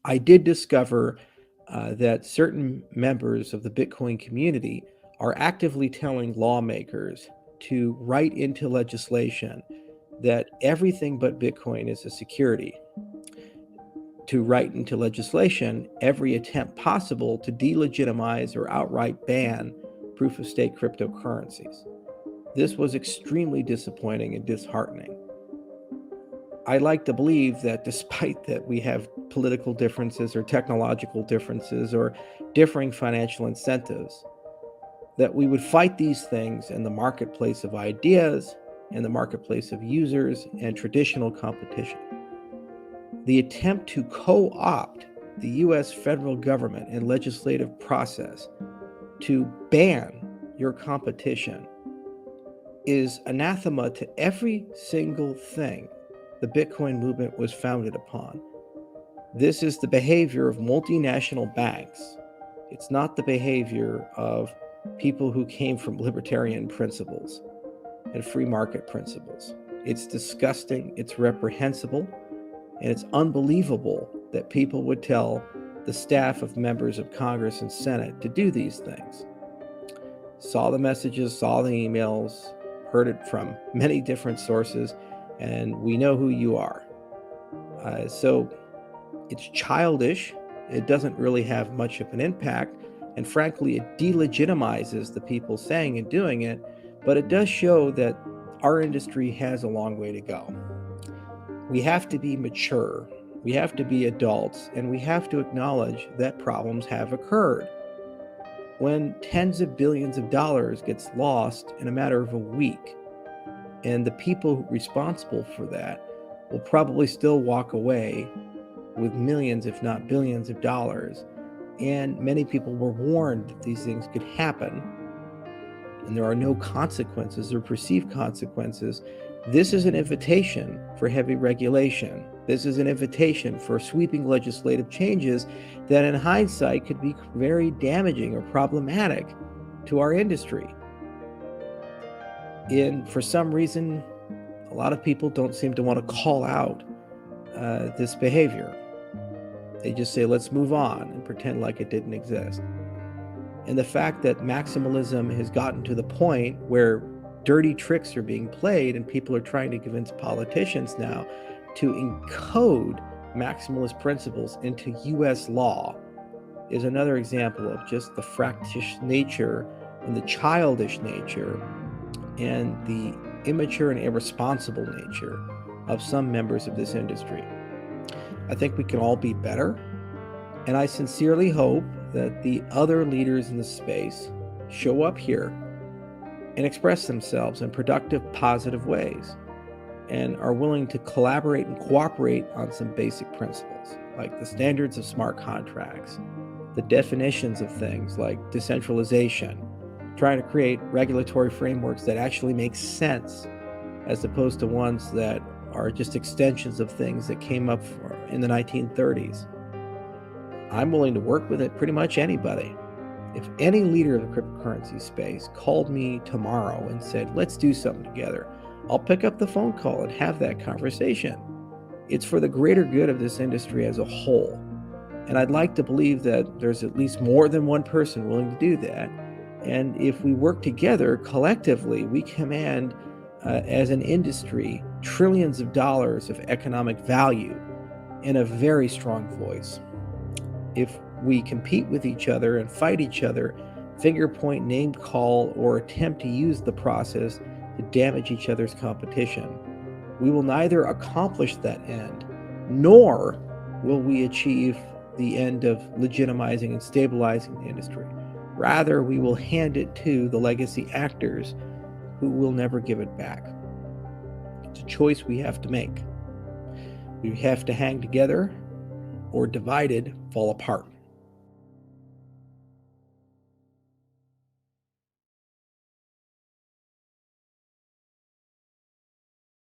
I did discover that certain members of the Bitcoin community are actively telling lawmakers to write into legislation that everything but Bitcoin is a security, to write into legislation every attempt possible to delegitimize or outright ban proof of stake cryptocurrencies. This was extremely disappointing and disheartening. I like to believe that despite that we have political differences or technological differences or differing financial incentives, that we would fight these things in the marketplace of ideas, in the marketplace of users, and traditional competition. The attempt to co-opt the US federal government and legislative process to ban your competition is anathema to every single thing the Bitcoin movement was founded upon. This is the behavior of multinational banks. It's not the behavior of people who came from libertarian principles and free market principles. It's disgusting, it's reprehensible, and it's unbelievable that people would tell the staff of members of Congress and Senate to do these things. Saw the messages, saw the emails, heard it from many different sources, and we know who you are. So it's childish. It doesn't really have much of an impact. And frankly, it delegitimizes the people saying and doing it. But it does show that our industry has a long way to go. We have to be mature. We have to be adults. And we have to acknowledge that problems have occurred. When tens of billions of dollars gets lost in a matter of a week, and the people responsible for that will probably still walk away with millions, if not billions of dollars. And many people were warned that these things could happen, and there are no consequences or perceived consequences. This is an invitation for heavy regulation. This is an invitation for sweeping legislative changes that in hindsight could be very damaging or problematic to our industry. And for some reason, a lot of people don't seem to want to call out this behavior. They just say, let's move on and pretend like it didn't exist. And the fact that maximalism has gotten to the point where dirty tricks are being played and people are trying to convince politicians now to encode maximalist principles into US law is another example of just the fractious nature and the childish nature and the immature and irresponsible nature of some members of this industry. I think we can all be better, and I sincerely hope that the other leaders in the space show up here and express themselves in productive, positive ways, and are willing to collaborate and cooperate on some basic principles, like the standards of smart contracts, the definitions of things like decentralization, trying to create regulatory frameworks that actually make sense, as opposed to ones that are just extensions of things that came up in the 1930s. I'm willing to work with it, pretty much anybody. If any leader of the cryptocurrency space called me tomorrow and said, let's do something together, I'll pick up the phone call and have that conversation. It's for the greater good of this industry as a whole. And I'd like to believe that there's at least more than one person willing to do that. And if we work together collectively, we command, as an industry, trillions of dollars of economic value in a very strong voice. If we compete with each other and fight each other, finger point, name call, or attempt to use the process to damage each other's competition, we will neither accomplish that end, nor will we achieve the end of legitimizing and stabilizing the industry. Rather, we will hand it to the legacy actors who will never give it back. It's a choice we have to make. We have to hang together, or divided, fall apart.